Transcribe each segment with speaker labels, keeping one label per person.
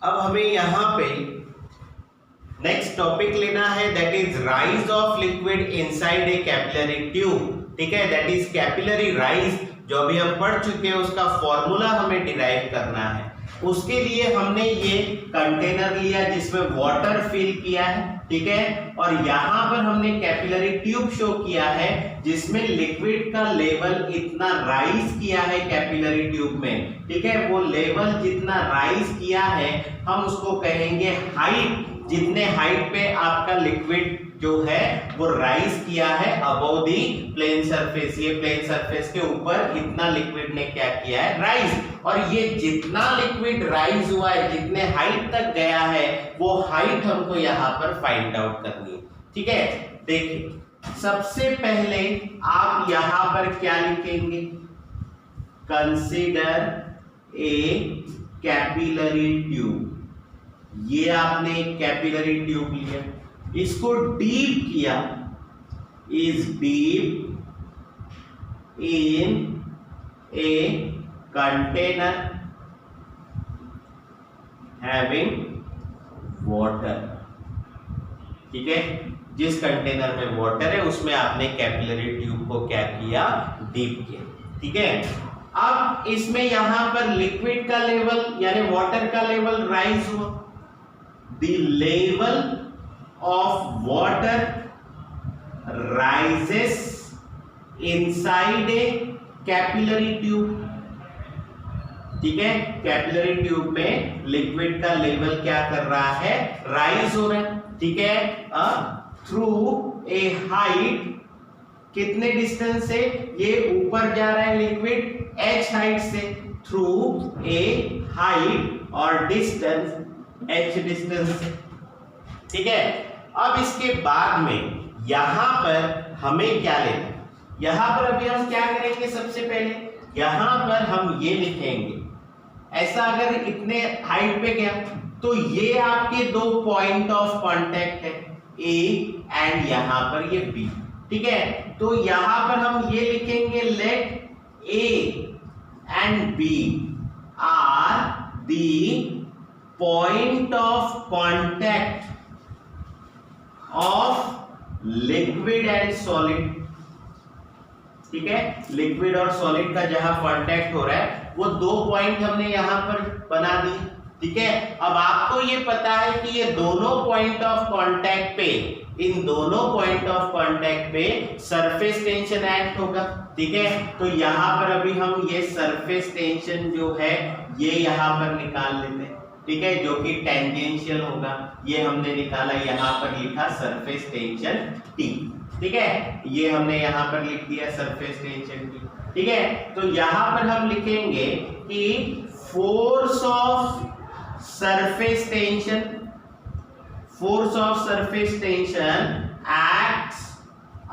Speaker 1: अब हमें यहाँ पे नेक्स्ट टॉपिक लेना है, that is rise of liquid inside a capillary tube. ठीक है, दैट इज कैपिलरी राइज, जो अभी हम पढ़ चुके हैं, उसका फॉर्मूला हमें डिराइव करना है। उसके लिए हमने ये कंटेनर लिया जिसमें वाटर फिल किया है, ठीक है, और यहाँ पर हमने कैपिलरी ट्यूब शो किया है जिसमें लिक्विड का लेवल इतना राइज किया है कैपिलरी ट्यूब में। ठीक है, वो लेवल जितना राइज किया है हम उसको कहेंगे हाइट। जितने हाइट पे आपका लिक्विड जो है वो राइज किया है अबव दी प्लेन सरफेस, ये प्लेन सरफेस के ऊपर इतना लिक्विड ने क्या किया है, राइज। और ये जितना लिक्विड राइज हुआ है, जितने हाइट तक गया है, वो हाइट हमको यहाँ पर फाइंड आउट करनी है। ठीक है, देखिए सबसे पहले आप यहाँ पर क्या लिखेंगे, कंसीडर ए कैपिलरी ट्यूब। ये आपने एक कैपिलरी ट्यूब लिया, इसको डीप किया, is deep in a container having water. ठीक है, जिस कंटेनर में वाटर है उसमें आपने कैपिलरी ट्यूब को क्या किया, डीप किया। ठीक है, अब इसमें यहां पर लिक्विड का लेवल यानी वाटर का लेवल राइज हुआ। The level of water rises inside a capillary tube। ठीक है, कैपिलरी ट्यूब में लिक्विड का लेवल क्या कर रहा है, राइज हो रहा है। ठीक है, थ्रू ए हाइट, कितने डिस्टेंस से, ये ऊपर जा रहा है लिक्विड h हाइट से, थ्रू ए हाइट और डिस्टेंस h डिस्टेंस से। ठीक है, अब इसके बाद में यहां पर हमें क्या लेना है, यहां पर अभी हम क्या करेंगे, सबसे पहले यहां पर हम ये लिखेंगे, ऐसा अगर इतने हाइट पे गया तो ये आपके दो पॉइंट ऑफ कांटेक्ट है, A एंड यहां पर ये B। ठीक है, तो यहां पर हम ये लिखेंगे, let A and B are the point of contact of liquid and solid। ठीक है, लिक्विड और सॉलिड का जहां कांटेक्ट हो रहा है वो दो पॉइंट हमने यहां पर बना दी। ठीक है, अब आपको ये पता है कि ये दोनों पॉइंट ऑफ कांटेक्ट पे, इन दोनों पॉइंट ऑफ कांटेक्ट पे सरफेस टेंशन एक्ट होगा। ठीक है, तो यहां पर अभी हम ये सरफेस टेंशन जो है ये यहां पर निकाल लेते हैं। ठीक है, जो कि टेंजेंशियल होगा, ये हमने निकाला, यहाँ पर लिखा सरफेस टेंशन T। ठीक है, ये हमने यहाँ पर लिख दिया सरफेस टेंशन T। ठीक है, तो यहाँ पर हम लिखेंगे कि force of surface tension, force of surface tension acts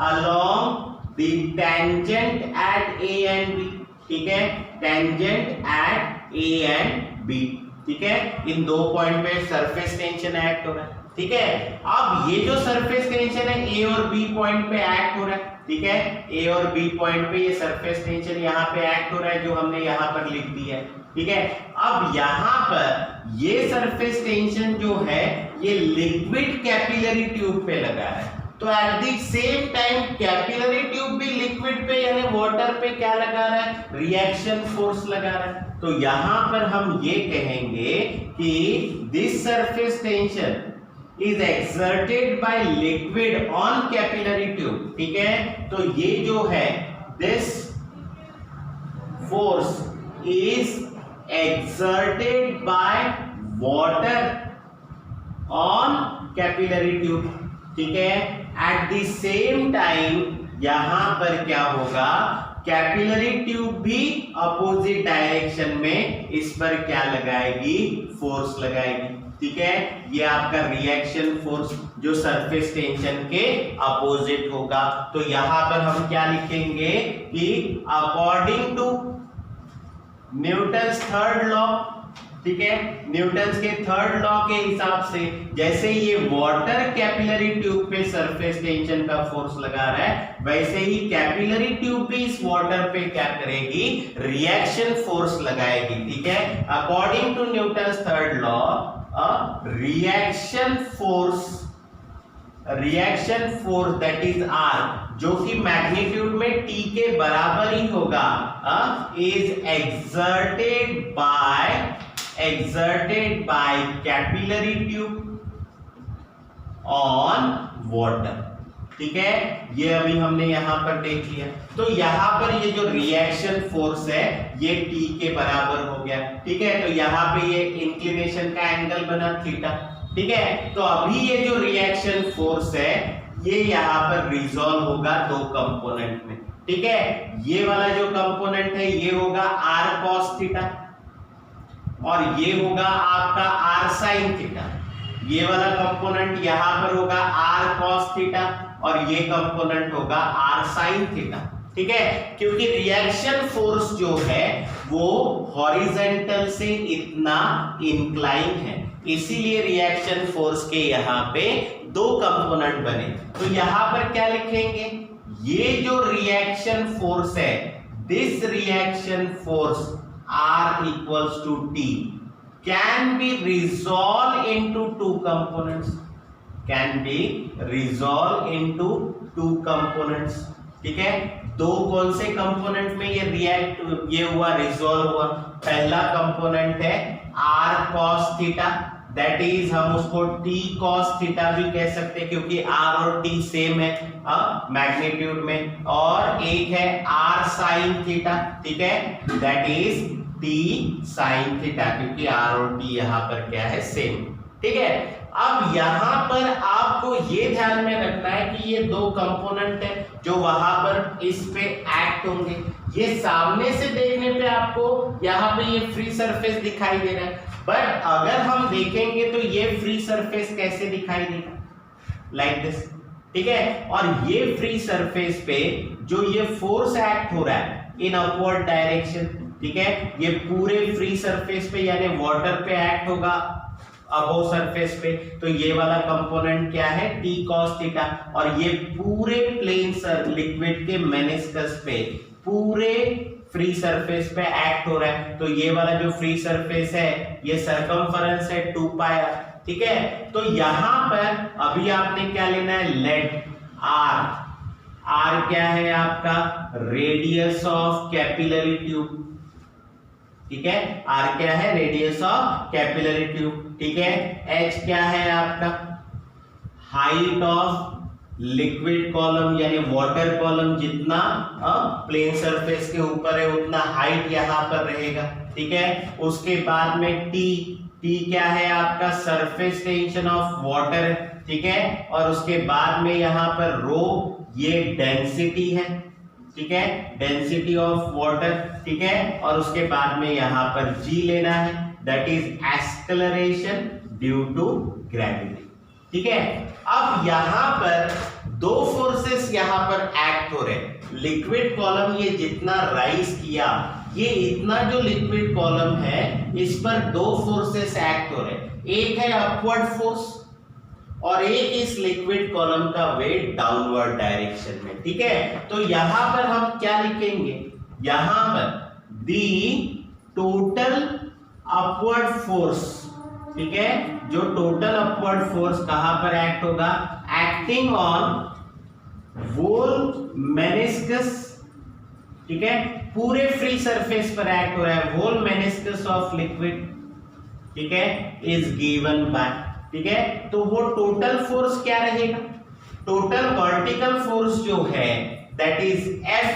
Speaker 1: along the tangent at A and B। ठीक है, tangent at A and B। ठीक है, इन दो पॉइंट पे सरफेस टेंशन एक्ट हो रहा है। ठीक है, अब ये जो सरफेस टेंशन है A और B पॉइंट पे एक्ट हो रहा है। ठीक है, A और B पॉइंट पे ये सरफेस टेंशन यहाँ पे एक्ट हो रहा है, जो हमने यहाँ पर लिख दिया है। ठीक है, अब यहाँ पर ये सरफेस टेंशन जो है ये लिक्विड कैपिलरी ट्यूब पे लगा है, तो at the same time capillary tube भी लिक्विड पे यानी वाटर पे क्या लगा रहा है, रिएक्शन फोर्स लगा रहा है। तो यहां पर हम ये कहेंगे कि this surface tension is exerted by liquid on capillary tube. ठीक है, तो ये जो है this force is exerted by water on capillary tube. ठीक है, एट द सेम टाइम यहां पर क्या होगा, कैपिलरी ट्यूब भी अपोजिट डायरेक्शन में इस पर क्या लगाएगी, फोर्स लगाएगी। ठीक है, ये आपका रिएक्शन फोर्स जो सरफेस टेंशन के अपोजिट होगा। तो यहां पर हम क्या लिखेंगे कि according to Newton's third law, ठीक है, न्यूटन्स के थर्ड लॉ के हिसाब से जैसे ये वाटर कैपिलरी ट्यूब पे सरफेस टेंशन का फोर्स लगा रहा है, वैसे ही कैपिलरी ट्यूब भी इस वाटर पे क्या करेगी, रिएक्शन फोर्स लगाएगी। ठीक है, according to Newton's third law reaction force that is R, जो कि मैग्नीट्यूड में T के बराबर ही होगा, is exerted by capillary tube on water। ठीक है, ये अभी हमने यहां पर देख लिया। तो यहां पर ये जो रिएक्शन फोर्स है ये T के बराबर हो गया। ठीक है, तो यहां पे ये इंक्लिनेशन का एंगल बना थीटा। ठीक है, तो अभी ये जो रिएक्शन फोर्स है ये यहां पर रिजॉल्व होगा दो कंपोनेंट में। ठीक है, ये वाला जो कंपोनेंट है ये होगा r cos थीटा और ये होगा आपका r sin थीटा। ये वाला कंपोनेंट यहां पर होगा r cos थीटा और ये कंपोनेंट होगा r sin थीटा। ठीक है, क्योंकि रिएक्शन फोर्स जो है वो हॉरिजॉन्टल से इतना इंक्लाइन है, इसीलिए रिएक्शन फोर्स के यहाँ पे दो कंपोनेंट बने। तो यहाँ पर क्या लिखेंगे, ये जो रिएक्शन फोर्स है, this reaction force R equals to T can be resolved into two components, ठीक है, दो कौन से कंपोनेंट में ये हुआ रिजॉल्व हुआ। पहला कंपोनेंट है r cos theta, that is हम उसको t cos थीटा भी कह सकते हैं क्योंकि r और t सेम है मैग्नीट्यूड में, और एक है r sin थीटा। ठीक है, that is t sin theta क्योंकि r और t यहाँ पर क्या है, सेम। ठीक है, अब यहां पर आपको ये ध्यान में रखना है कि ये दो कंपोनेंट है जो वहां पर इस पे एक्ट होंगे। ये सामने से देखने पे आपको यहाँ पे ये फ्री सरफेस दिखाई दे रहा है, बट अगर हम देखेंगे तो ये फ्री सरफेस कैसे दिखाई देगा, लाइक दिस। ठीक है, और ये फ्री सरफेस पे जो ये फोर्स एक्ट हो रहा है इन अपवर्ड डायरेक्शन, ठीक है, ये पूरे फ्री सरफेस पे यानी वाटर पे एक्ट होगा अबोव सरफेस पे। तो ये वाला कंपोनेंट क्या है, t cos थीटा, और ये पूरे प्लेन लिक्विड के मेनिस्कस पे पूरे फ्री सरफेस पे एक्ट हो रहा है। तो ये वाला जो फ्री सरफेस है ये सरकमफरेंस है 2πr। ठीक है, तो यहां पर अभी आपने क्या लेना है, लेट r क्या है आपका, रेडियस ऑफ कैपिलरी ट्यूब। ठीक है, r क्या है, रेडियस ऑफ कैपिलरी ट्यूब। ठीक है, h क्या है आपका, हाइट ऑफ लिक्विड कॉलम यानी वाटर कॉलम, जितना प्लेन सरफेस के ऊपर है उतना हाइट यहां पर रहेगा। ठीक है, उसके बाद में t क्या है आपका, सरफेस टेंशन ऑफ वाटर। ठीक है, और उसके बाद में यहां पर रो ये डेंसिटी है। ठीक है, डेंसिटी ऑफ वाटर। ठीक है, और उसके बाद में यहां पर g लेना है, that is acceleration due to gravity. ठीक है, अब यहां पर दो फोर्सेस यहां पर एक्ट हो रहे हैं। लिक्विड कॉलम ये जितना राइज किया, ये इतना जो लिक्विड कॉलम है इस पर दो फोर्सेस एक्ट हो रहे हैं, एक है अपवर्ड फोर्स और एक इस लिक्विड कॉलम का वेट डाउनवर्ड डायरेक्शन में। ठीक है, तो यहां पर हम क्या लिखेंगे, यहां पर दी टोटल अपवर्ड फोर्स। ठीक है, जो टोटल अपवर्ड फोर्स कहां पर एक्ट होगा, एक्टिंग ऑन वोल मेनिस्कस। ठीक है, पूरे फ्री सरफेस पर एक्ट हो रहा है, वोल मेनिस्कस ऑफ लिक्विड। ठीक है, इज गिवन बाय। ठीक है, तो वो टोटल फोर्स क्या रहेगा, टोटल वर्टिकल फोर्स जो है that is F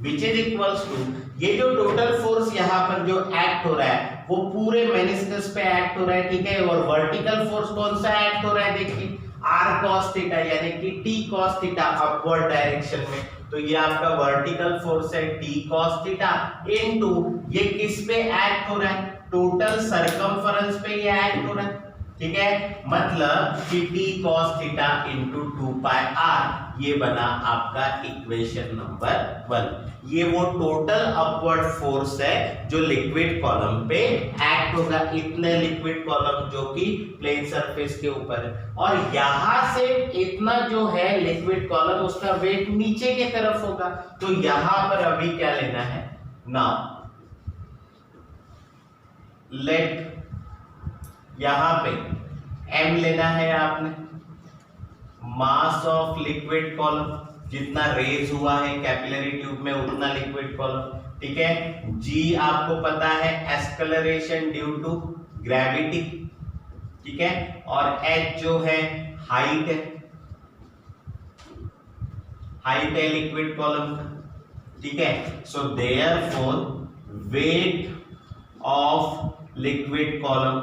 Speaker 1: which is equals to, ये जो टोटल फोर्स यहाँ पर जो एक्ट हो रहा है वो पूरे मेनिस्कस पे एक्ट हो रहा है। ठीक है, और वर्टिकल फोर्स कौन सा एक्ट हो रहा है, देखिए r cos थीटा यानी कि t cos theta upward direction में। तो ये आपका वर्टिकल फोर्स है t cos थीटा इनटू ये किस पे एक्ट हो रहा है, टोटल सरकमफरेंस पे ये एक्ट हो रहा है। ठीक है, मतलब कि t cos theta into 2πr, ये बना आपका इक्वेशन नंबर 1। ये वो टोटल अपवर्ड फोर्स है जो लिक्विड कॉलम पे एक्ट होगा, इतने लिक्विड कॉलम जो कि प्लेन सरफेस के ऊपर है, और यहां से इतना जो है लिक्विड कॉलम उसका वेट नीचे की तरफ होगा। तो यहां पर अभी क्या लेना है, नाउ लेट यहाँ पे m लेना है आपने, मास ऑफ लिक्विड कॉलम, जितना रेज हुआ है कैपिलरी ट्यूब में उतना लिक्विड कॉलम, ठीक है। g आपको पता है एक्सेलरेशन ड्यू टू ग्रेविटी, ठीक है, और h जो है हाइट है लिक्विड कॉलम का, ठीक है। So therefore wait of liquid column,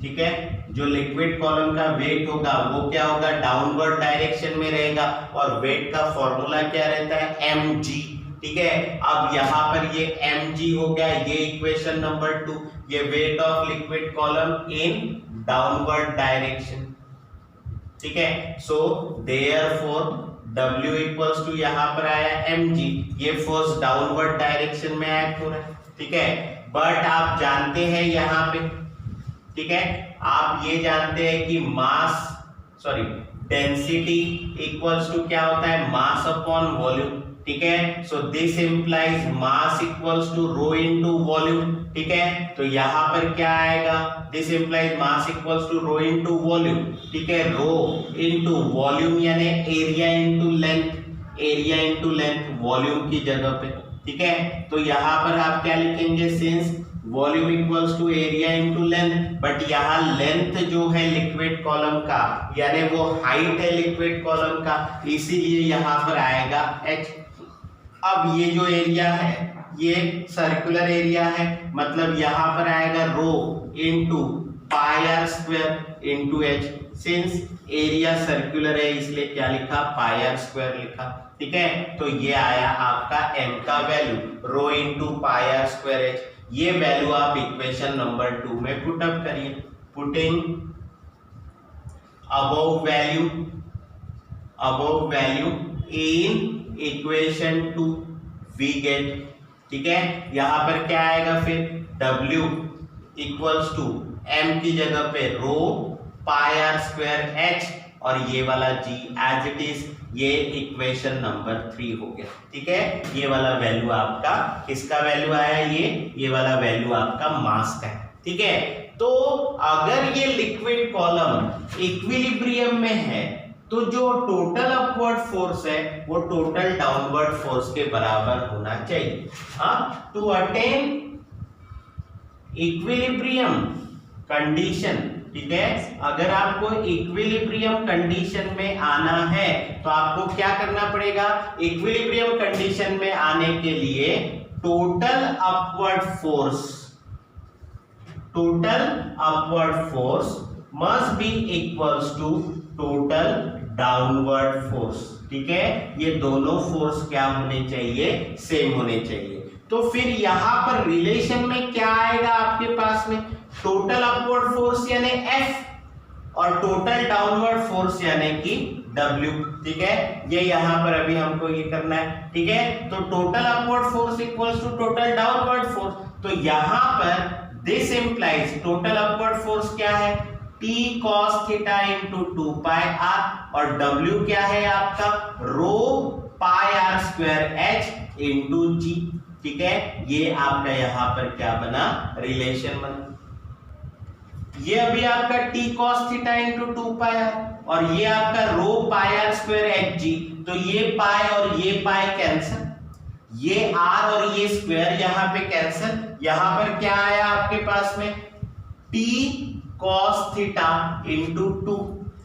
Speaker 1: ठीक है, जो लिक्विड कॉलम का वेट होगा वो क्या होगा, डाउनवर्ड डायरेक्शन में रहेगा, और वेट का फॉर्मूला क्या रहता है, mg, ठीक है। अब यहाँ पर ये mg हो गया, ये इक्वेशन नंबर 2, ये weight of liquid column in downward direction, ठीक है। So therefore W equals to यहाँ पर आया mg, ये फोर्स डाउनवर्ड डायरेक्शन में एक्ट हो रहा है, ठीक है। बट आप जानते हैं यहाँ पे, ठीक है, आप ये जानते हैं कि डेंसिटी इक्वल्स टू क्या होता है, मास अपॉन वॉल्यूम, ठीक है। So this implies mass equals to rho into volume, ठीक है। तो यहाँ पर क्या आएगा, this implies mass equals to rho into volume, ठीक है। रो इनटू वॉल्यूम यानी एरिया इनटू लेंथ वॉल्यूम की जगह पे, ठीक है। तो यहाँ पर आप क्या लिखेंगे, since volume equals to area into length, but यहाँ लेंथ जो है लिक्विड कॉलम का यानी वो हाइट है लिक्विड कॉलम का, इसीलिए यहाँ पर आएगा h। अब ये जो एरिया है ये सर्कुलर एरिया है, मतलब यहाँ पर आएगा rho into pi r square into h। Since area circular है इसलिए क्या लिखा, पाई आर स्क्वायर लिखा, ठीक है। तो ये आया आपका m का value, rho into pi r square h। ये वैल्यू आप इक्वेशन नंबर 2 में पुट अप करिए, putting above value in equation 2 we get, ठीक है। यहां पर क्या आएगा फिर, W इक्वल्स टू m की जगह पे रो पाई आर स्क्वायर h, और ये वाला g एज इट इज, ये इक्वेशन नंबर 3 हो गया, ठीक है। ये वाला वैल्यू आपका किसका वैल्यू आया, ये वाला वैल्यू आपका मास का है, ठीक है। तो अगर ये लिक्विड कॉलम इक्विलिब्रियम में है तो जो टोटल अपवर्ड फोर्स है वो टोटल डाउनवर्ड फोर्स के बराबर होना चाहिए। हाँ, टू अटेन इक्विलिब्रियम कंडीशन, ठीक है, अगर आपको इक्विलिब्रियम कंडीशन में आना है तो आपको क्या करना पड़ेगा, इक्विलिब्रियम कंडीशन में आने के लिए total upward force must be equals to total downward force, ठीक है। ये दोनों फोर्स क्या होने चाहिए, सेम होने चाहिए। तो फिर यहां पर रिलेशन में क्या आएगा आपके पास में, टोटल अपवर्ड फोर्स यानी F और टोटल डाउनवर्ड फोर्स यानी कि W, ठीक है। ये यहां पर अभी हमको ये करना है, ठीक है। तो total upward force equals to total downward force, तो यहां पर this implies total upward force क्या है, T cos theta into 2 pi r, और W क्या है आपका, rho pi r square h into g, ठीक है। ये आपका यहाँ पर क्या बना, रिलेशन बना। ये अभी आपका T cos theta into 2 pi r, और ये आपका rho pi r square h g, तो ये पाई और ये पाई कैंसिल, ये r और ये स्क्वायर यहाँ पे कैंसिल, यहाँ पर क्या आया आपके पास में, T cos थीटा इंटू 2,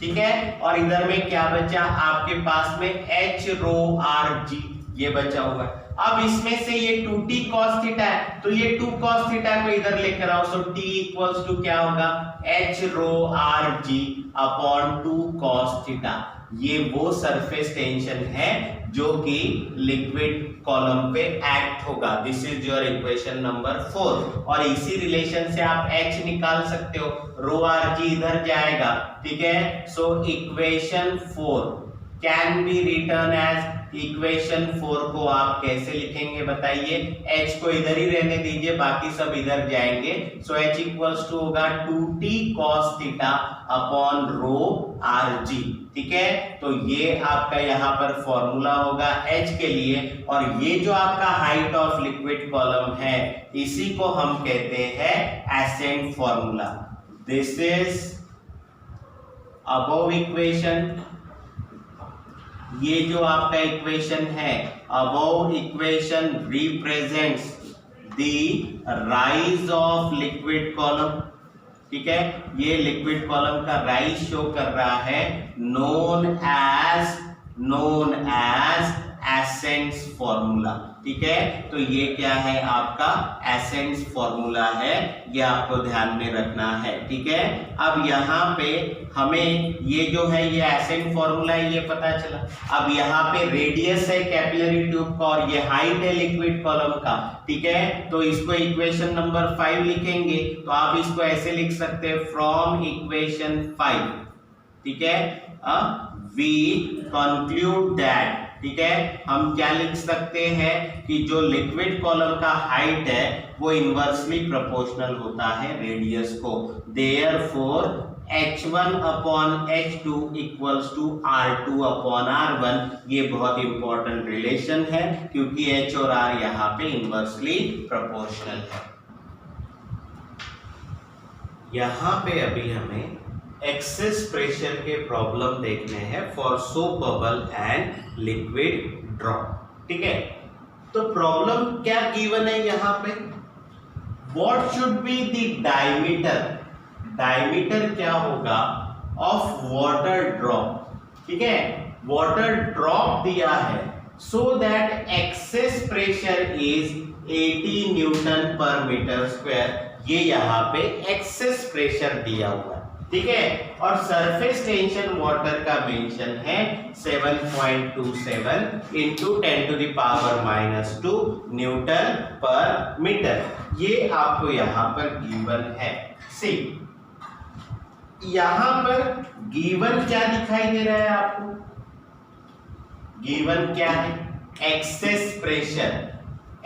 Speaker 1: ठीक है। और इधर में क्या बचा आपके पास में, h रो r g, ये बचा हुआ है। अब इसमें से ये 2t cos थीटा है तो ये 2 cos थीटा को इधर लेकर आओ, सो t इक्वल्स टू क्या होगा, h रो r g upon 2 cos theta. ये वो सरफेस टेंशन है जो कि लिक्विड कॉलम पे एक्ट होगा। This is your equation number 4, और इसी रिलेशन से आप h निकाल सकते हो, रो r g इधर जाएगा, ठीक है। So equation 4 can be written as, equation 4 को आप कैसे लिखेंगे बताइए, h को इधर ही रहने दीजिए, बाकी सब इधर जाएंगे। सो h इक्वल्स टू होगा 2t cos theta upon rho r g, ठीक है। तो ये आपका यहाँ पर फॉर्मूला होगा h के लिए, और ये जो आपका हाइट ऑफ लिक्विड कॉलम है इसी को हम कहते हैं ascent formula, this is above equation, ये जो आपका इक्वेशन है above equation represents the rise of liquid column, ठीक है, ये लिक्विड कॉलम का राइज शो कर रहा है, नोन एज एसेंस फॉर्मूला, ठीक है। तो ये क्या है आपका एसेंस फॉर्मूला है, ये आपको ध्यान में रखना है, ठीक है। अब यहाँ पे हमें ये जो है ये एसेंस फॉर्मूला है, ये पता चला। अब यहाँ पे रेडियस है कैपिलरी ट्यूब का और ये हाइट है लिक्विड कॉलम का, ठीक है। तो इसको इक्वेशन नंबर 5 लिखेंगे, तो आप इसको ऐसे लिख सकते हैं फ्रॉम इक्वेशन 5, ठीक है, वी कंक्लूड दैट, ठीक है, हम क्या लिख सकते हैं कि जो लिक्विड कॉलम का हाइट है वो इनवर्सली प्रोपोर्शनल होता है रेडियस को, therefore h1 upon h2 equals to r2 upon r1। ये बहुत इंपॉर्टेंट रिलेशन है क्योंकि h और r यहाँ पे इनवर्सली प्रोपोर्शनल है। यहाँ पे अभी हमें एक्सेस प्रेशर के प्रॉब्लम देखने हैं for soap bubble and liquid drop, ठीक है। तो प्रॉब्लम क्या गिवन है यहाँ पे, what should be the diameter, diameter क्या होगा ऑफ वाटर ड्रॉप, ठीक है, वाटर ड्रॉप दिया है, so that access pressure is 80 Newton per metre square, ये यहाँ पे एक्सेस प्रेशर दिया हुआ है, ठीक है। और सरफेस टेंशन वाटर का मेंशन है 7.27 into 10 to the power -2 newton per metre, ये आपको यहाँ पर गिवन है। सी यहाँ पर गिवन क्या दिखाई दे रहा है आपको, गिवन क्या है, एक्सेस प्रेशर,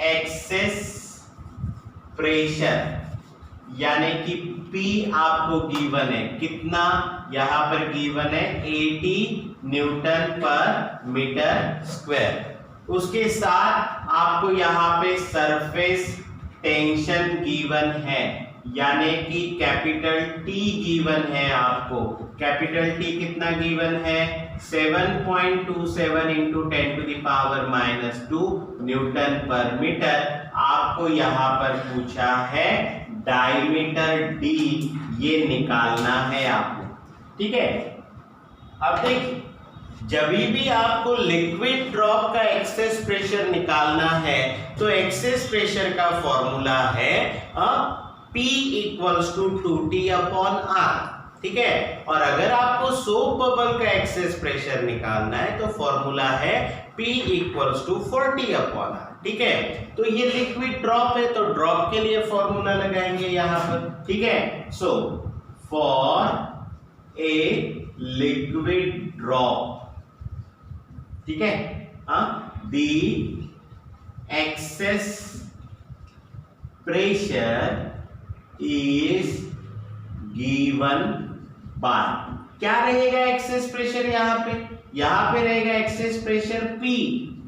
Speaker 1: एक्सेस प्रेशर यानी कि P आपको गिवन है, कितना यहाँ पर गिवन है 80 न्यूटन पर मीटर स्क्वायर, उसके साथ आपको यहाँ पे सरफेस टेंशन गिवन है यानी कि कैपिटल T गिवन है आपको, कैपिटल T कितना गिवन है 7.27 into 10 to the power -2 newton per metre. आपको यहाँ पर पूछा है डायमीटर D, ये निकालना है आपको, ठीक है। अब देखिए जब भी आपको लिक्विड ड्रॉप का एक्सेस प्रेशर निकालना है तो एक्सेस प्रेशर का फॉर्मूला है P equals to 2T upon R, ठीक है। और अगर आपको सोप बबल का एक्सेस प्रेशर निकालना है तो फॉर्मूला है P equals to 40 upon R, ठीक है। तो ये लिक्विड ड्रॉप है तो ड्रॉप के लिए फॉर्मूला लगाएंगे यहाँ पर, ठीक है। So for a liquid drop, ठीक है, the excess pressure is given by, क्या रहेगा एक्सेस प्रेशर यहाँ पे रहेगा excess pressure P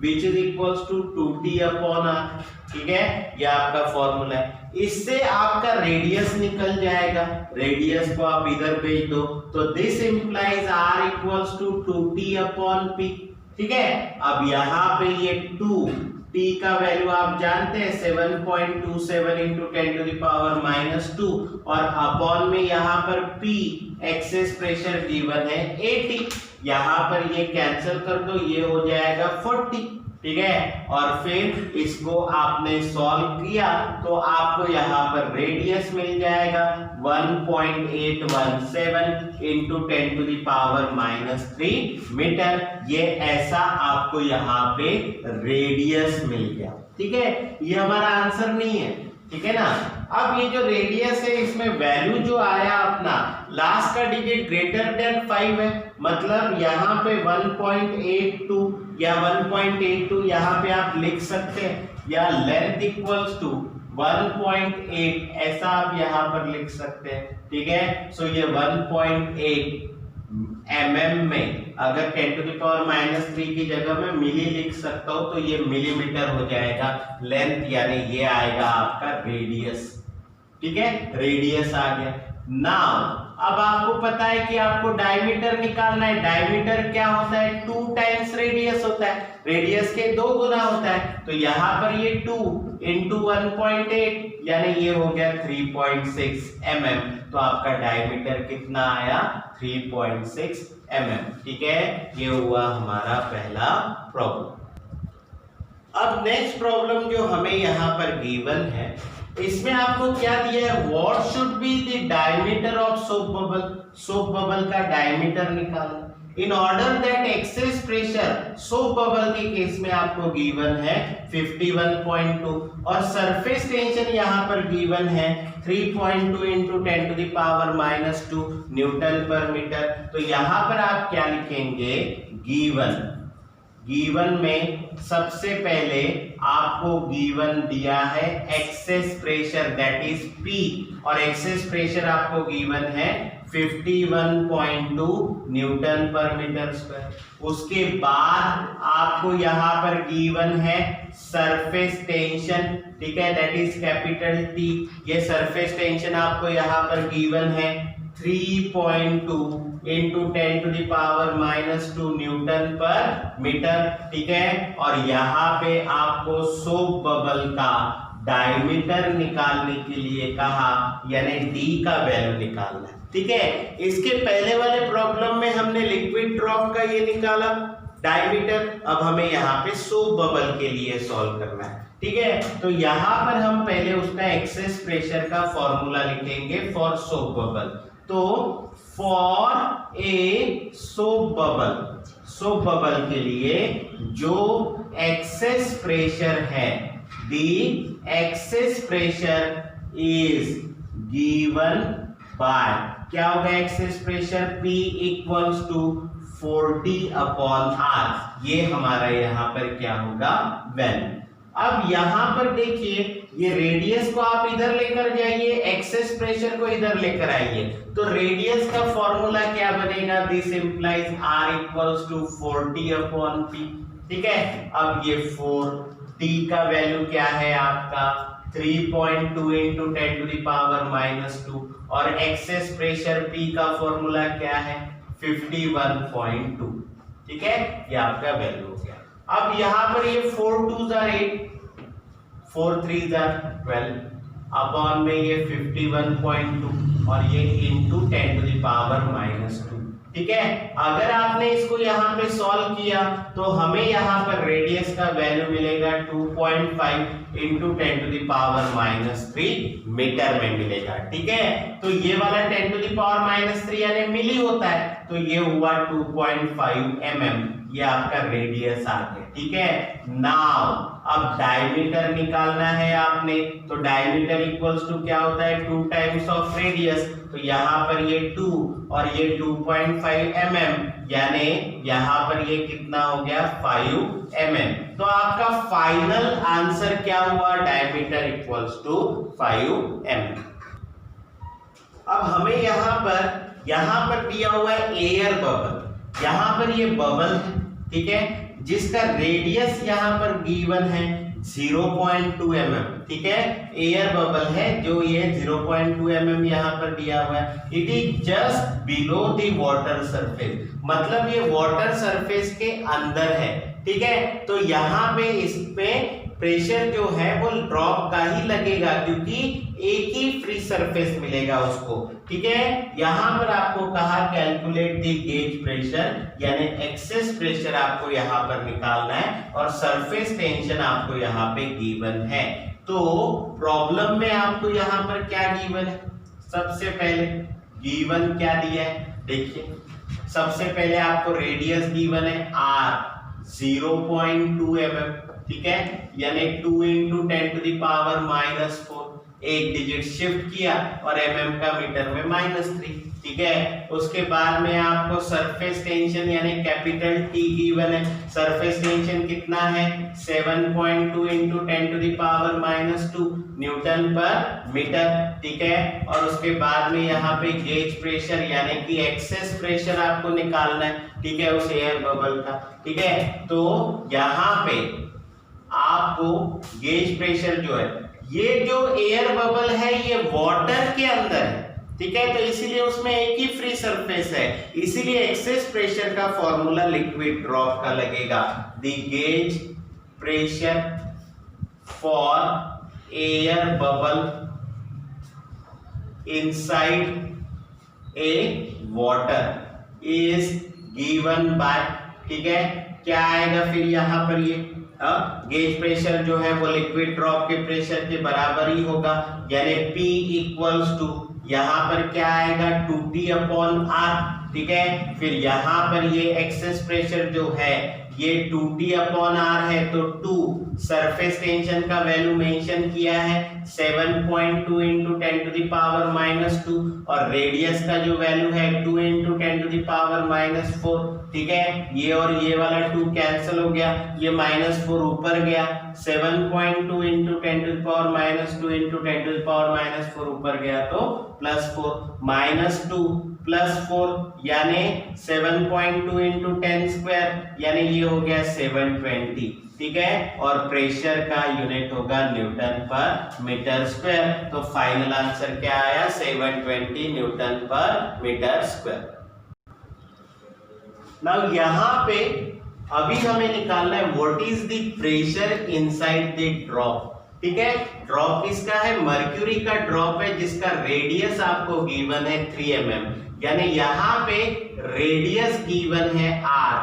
Speaker 1: which is equals to 2T upon R, ठीक है, ये आपका फॉर्मूला है। इससे आपका रेडियस निकल जाएगा, रेडियस को आप इधर भेज दो तो this implies R equals to 2T upon P, ठीक है। अब यहाँ पे ये 2T का वैल्यू आप जानते हैं 7.27 इंटू 10 टू द पावर -2 और अपॉन में यहाँ पर P एक्सेस प्रेशर गिवन है 80, यहाँ पर ये कैंसिल कर दो, ये हो जाएगा 40, ठीक है। और फिर इसको आपने सॉल्व किया तो आपको यहाँ पर रेडियस मिल जाएगा 1.817 into 10 to the power -3 metre, ये ऐसा आपको यहाँ पे रेडियस मिल गया, ठीक है। ये हमारा आंसर नहीं है, ठीक है ना। अब ये जो रेडियस है इसमें वैल्यू जो आया अपना लास्ट का डिजिट ग्रेटर देन 5 है, मतलब यहाँ पे 1.82 या 1.82 यहाँ पे आप लिख सकते हैं, या लेंथ इक्वल्स टू 1.8 ऐसा आप यहाँ पर लिख सकते हैं, ठीक है। सो ये 1.8 mm में अगर 10 टू द पावर -3 की जगह में मिली लिख सकता हूं तो ये मिलीमीटर हो जाएगा लेंथ, यानी ये आएगा आपका रेडियस, ठीक है, रेडियस आ गया। नाउ अब आपको पता है कि आपको डायमीटर निकालना है। डायमीटर क्या होता है? 2 टाइम्स रेडियस होता है, रेडियस के 2 गुना होता है। तो यहाँ पर ये 2 इंटू 1.8 यानी ये हो गया 3.6 mm। तो आपका डायमीटर कितना आया? 3.6 mm। ठीक है, ये हुआ हमारा पहला प्रॉब्लम। अब नेक्स्ट प्रॉब्लम जो हमें यहाँ पर गिवन है, इसमें आपको क्या दिया है? What should be the diameter of soap bubble. Soap bubble का डायमीटर निकालना। In order that excess pressure, soap bubble के केस में आपको गिवन है 51.2 और सरफेस टेंशन यहाँ पर गिवन है 3.2 इंटू 10⁻⁻² न्यूटन पर मीटर। तो यहाँ पर आप क्या लिखेंगे? गिवन में सबसे पहले आपको गिवन दिया है excess pressure that is P और एक्सेस प्रेशर आपको गिवन है 51.2 न्यूटन पर मीटर स्क्वायर। उसके बाद आपको यहाँ पर गिवन है सरफेस टेंशन, ठीक है, दैट इज कैपिटल T। ये सरफेस टेंशन आपको यहाँ पर गिवन है 3.2 इंटू 10⁻⁻² न्यूटन पर मीटर, ठीक है। और यहाँ पे आपको सोप बबल का डायमीटर निकालने के लिए कहा, यानी D का वैल्यू निकालना है, ठीक है। इसके पहले वाले प्रॉब्लम में हमने लिक्विड ड्रॉप का ये निकाला डायमीटर, अब हमें यहाँ पे सोप बबल के लिए सॉल्व करना है, ठीक है। तो यहाँ पर हम पहले उसका एक्सेस प्रेशर का फॉर्मूला लिखेंगे फॉर सोप बबल। तो फॉर ए सोप बबल के लिए जो एक्सेस प्रेशर है, the excess pressure is given by, क्या होगा excess pressure? P equals to 40/R। ये हमारा यहाँ पर क्या होगा? वैल्यू। अब यहाँ पर देखिए, ये रेडियस को आप इधर लेकर जाइए, एक्सेस प्रेशर को इधर लेकर आइए, तो रेडियस का फॉर्मूला क्या बनेगा? This implies R equals to 40/P, ठीक है। अब ये 4T का वैल्यू क्या है आपका? 3.2 इंटू 10⁻⁻² और एक्सेस प्रेशर P का फॉर्मूला क्या है? 51.2, ठीक है, ये आपका वैल्यू हो गया। अब यहाँ पर ये 4 2s are 8, 4 3s are 12 upon में ये 51.2 और ये इंटू 10⁻⁻², ठीक है। अगर आपने इसको यहाँ पे सॉल्व किया तो हमें यहाँ पर रेडियस का वैल्यू मिलेगा 2.5 इंटू 10⁻³ मीटर में मिलेगा, ठीक है। तो ये वाला 10⁻³ यानी मिली होता है, तो ये हुआ 2.5 mm, ये आपका रेडियस आ गया, ठीक है। नाउ अब डायमीटर निकालना है आपने, तो डायमीटर इक्वल्स टू क्या होता है? 2 टाइम्स ऑफ रेडियस। तो यहाँ पर ये 2 और ये 2.5 mm, यानी यहाँ पर ये कितना हो गया? 5 mm। तो आपका फाइनल आंसर क्या हुआ? Diameter equals to 5 mm। अब हमें यहाँ पर दिया हुआ है एयर बबल, यहाँ पर ये बबल है, ठीक है, जिसका रेडियस यहाँ पर गिवन है 0.2 mm, ठीक है। एयर बबल है जो ये 0.2 mm यहाँ पर दिया हुआ है। It is just below the water surface, मतलब ये वाटर सरफेस के अंदर है, ठीक है। तो यहाँ पे इस पे प्रेशर जो है वो ड्रॉप का ही लगेगा, क्योंकि एक ही फ्री सरफेस मिलेगा उसको, ठीक है। यहाँ पर आपको कहा कैलकुलेट द गेज प्रेशर, यानी एक्सेस प्रेशर आपको यहाँ पर निकालना है और सरफेस टेंशन आपको यहाँ पे गिवन है। तो प्रॉब्लम में आपको यहाँ पर क्या गिवन है? सबसे पहले गिवन क्या दिया है? देखिए, सबसे पहले आपको रेडियस गिवन है R 0.2 mm, ठीक है, यानी 2 इंटू 10⁻⁻⁴, एक डिजिट शिफ्ट किया और mm का मीटर में -3, ठीक है। उसके बाद में आपको सरफेस टेंशन यानी कैपिटल T गिवन है। सरफेस टेंशन कितना है? 7.2 इंटू 10⁻⁻² न्यूटन पर मीटर, ठीक है। और उसके बाद में यहाँ पे गेज प्रेशर यानी कि एक्सेस प्रेशर आपको निकालना है, ठीक है, उस एयर बबल का, ठीक है। तो यहाँ पे आपको गेज प्रेशर जो है, ये जो एयर बबल है ये वाटर के अंदर है, ठीक है, तो इसीलिए उसमें एक ही फ्री सरफेस है, इसीलिए एक्सेस प्रेशर का फॉर्मूला लिक्विड ड्रॉप का लगेगा, the gauge pressure for air bubble inside a water is given bye, ठीक है, क्या आएगा फिर यहाँ पर ये गेज प्रेशर जो है वो लिक्विड ड्रॉप के प्रेशर के बराबर ही होगा, यानी P इक्वल्स टू यहाँ पर क्या आएगा 2T अपॉन R, ठीक है, फिर यहाँ पर ये एक्सेस प्रेशर जो है ये 2T अपॉन R है, तो 2 सरफेस टेंशन का वैल्यू मेंशन किया है 7.2 इंटू 10 टू द पावर -2 और रेडियस का जो वैल्यू है 2 इंटू 10 टू द पावर -4, ठीक है, ये और ये वाला 2 कैंसिल हो गया, ये -4 ऊपर गया, 7.2 into 10 to the power -2 into 10 to the power -4 ऊपर गया तो +4 -2 +4 यानी 7.2 इंटू 10 स्क्वायर यानी ये हो गया 720, ठीक है, और प्रेशर का यूनिट होगा न्यूटन पर मीटर स्क्वायर, तो फाइनल आंसर क्या आया 720 Newton per metre square. Now यहाँ पे अभी हमें निकालना है what is the pressure inside the drop, ठीक है, ड्रॉप किसका है, मर्क्यूरी का ड्रॉप है जिसका रेडियस आपको गिवन है 3 mm, यानी यहाँ पे रेडियस गिवन है r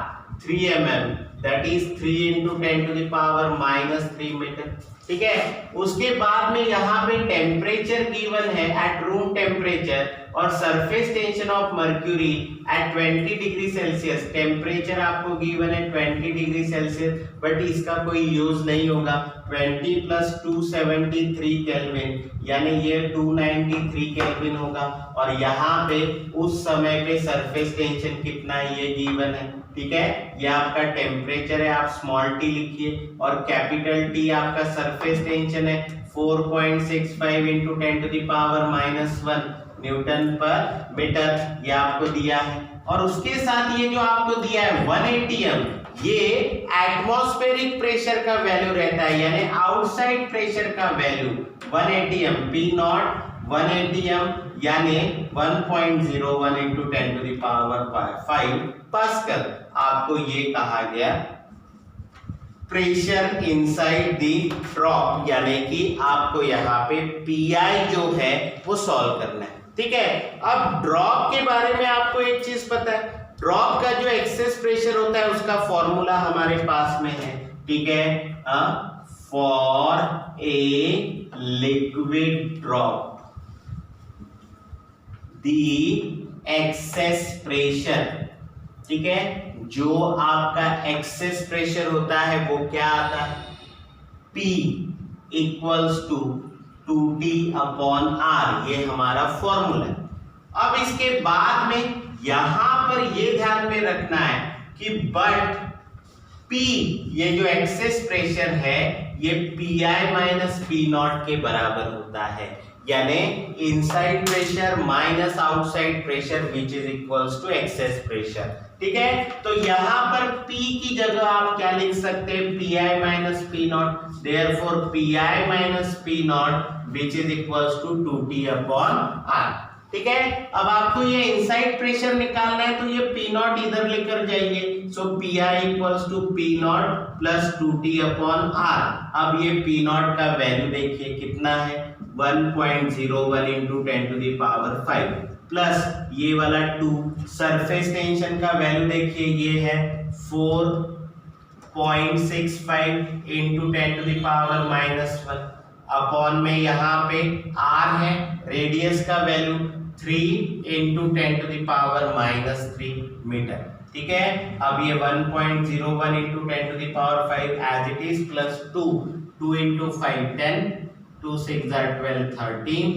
Speaker 1: 3 mm, that is 3 into 10 to the power -3 metre, ठीक है, उसके बाद में यहाँ पे टेम्परेचर गिवन है एट रूम टेम्परेचर और surface tension of mercury at 20 degree Celsius, temperature आपको गिवन है 20 डिग्री सेल्सियस, बट इसका कोई यूज नहीं होगा, 20 + 273 केल्विन यानी ये 293 केल्विन होगा, और यहाँ पे उस समय पे सरफेस टेंशन कितना है ये गिवन है, ठीक है, ये आपका टेम्परेचर है, आप स्मॉल टी लिखिए, और कैपिटल टी आपका सरफेस टेंशन है 4.65 into 10 to the power -1 newton per metre, ये आपको दिया है, और उसके साथ ये जो आपको दिया है 1 atm ये एटमॉस्फेरिक प्रेशर का वैल्यू रहता है, यानी आउटसाइड प्रेशर का वैल्यू 1 atm P0 1 atm यानी 1.01 into 10 to the power 5 pascal, आपको ये कहा गया प्रेशर इनसाइड द ड्रॉप, यानी कि आपको यहाँ पे पीआई जो है वो सॉल्व करना है, ठीक है। अब ड्रॉप के बारे में आपको एक चीज पता है, ड्रॉप का जो एक्सेस प्रेशर होता है उसका फॉर्मूला हमारे पास में है, ठीक है, for a liquid drop the excess pressure, ठीक है, जो आपका एक्सेस प्रेशर होता है वो क्या आता है P equals to 2T upon R, ये हमारा फॉर्मूला है। अब इसके बाद में यहां पर ये ध्यान में रखना है कि बट P ये जो एक्सेस प्रेशर है ये PI माइनस P0 के बराबर होता है, यानी inside pressure minus outside pressure which is equals to excess pressure, ठीक है। तो यहाँ पर P की जगह आप क्या लिख सकते हैं PI minus P0, therefore PI minus P0 which is equals to 2T upon R, ठीक है। अब आपको ये इनसाइड प्रेशर निकालना है तो ये P0 इधर लेकर जाइए, so PI equals to P0 plus 2T upon R। अब ये P0 का वैल्यू देखिए कितना है 1.01 into 10 to the power 5 plus ये वाला 2, सरफेस टेंशन का वैल्यू देखिए ये है 4.65 into 10 to the power -1 upon में यहाँ पे R है, रेडियस का value 3 into 10 to the power -3 metre, ठीक है। अब ये 1.01 into 10 to the power 5 as it is plus 2 into 5 10, 2 6 are 12 13,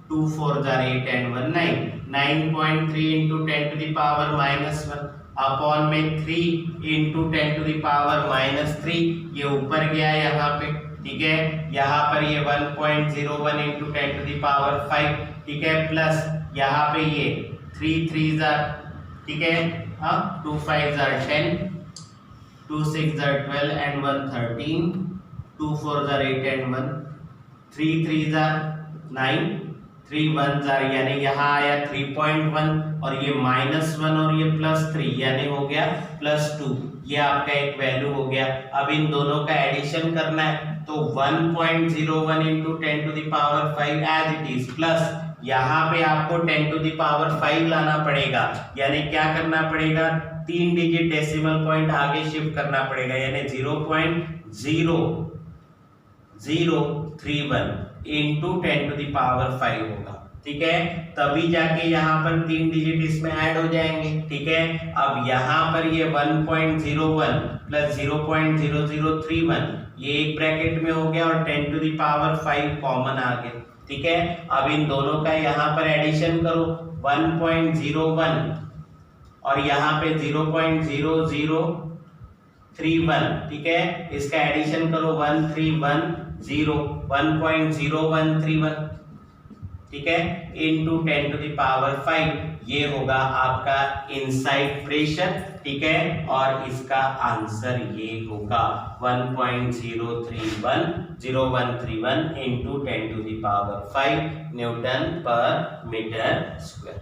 Speaker 1: 2 4 are 8 and 1 9, 9.3 into 10 to the power -1 upon में 3 इंटू 10 टू द पावर -3, ये ऊपर गया यहाँ पे, ठीक है, यहाँ पर ये 1.01 इंटू 10 टू द पावर 5, ठीक है, प्लस यहाँ पे ये 3 3s are, ठीक है, 2 5s are 10, 2 6 are 12 and 1 13, 2 4s are 8 and 1, 3 3s are 9, 3 1 यानी यहाँ आया 3.1 और ये -1 और ये +3 यानी हो गया +2। ये आपका एक वैल्यू हो गया। अब इन दोनों का एडिशन करना है तो 1.01 × 10⁵ एज इट इज प्लस यहाँ पे आपको 10⁵ लाना पड़ेगा, यानी क्या करना पड़ेगा 3 डिजिट डेसिमल पॉइंट आगे शिफ्ट करना पड़ेगा, यानी 0.0031 × 10⁵ होगा। ठीक है, तभी जाके यहाँ पर 3 डिजिट इसमें ऐड हो जाएंगे। ठीक है, अब यहाँ पर ये 1.01 प्लस 0.0031 ये एक ब्रैकेट में हो गया और 10⁵ कॉमन आ गया। ठीक है, अब इन दोनों का यहाँ पर एडिशन करो 1.01 और यहाँ पे 0.0031। ठीक है, इसका एडिशन करो 1.0131। ठीक है, into 10⁵ ये होगा आपका इनसाइड प्रेशर। ठीक है, और इसका आंसर ये होगा 1.0131 into 10⁵ Newton per metre square.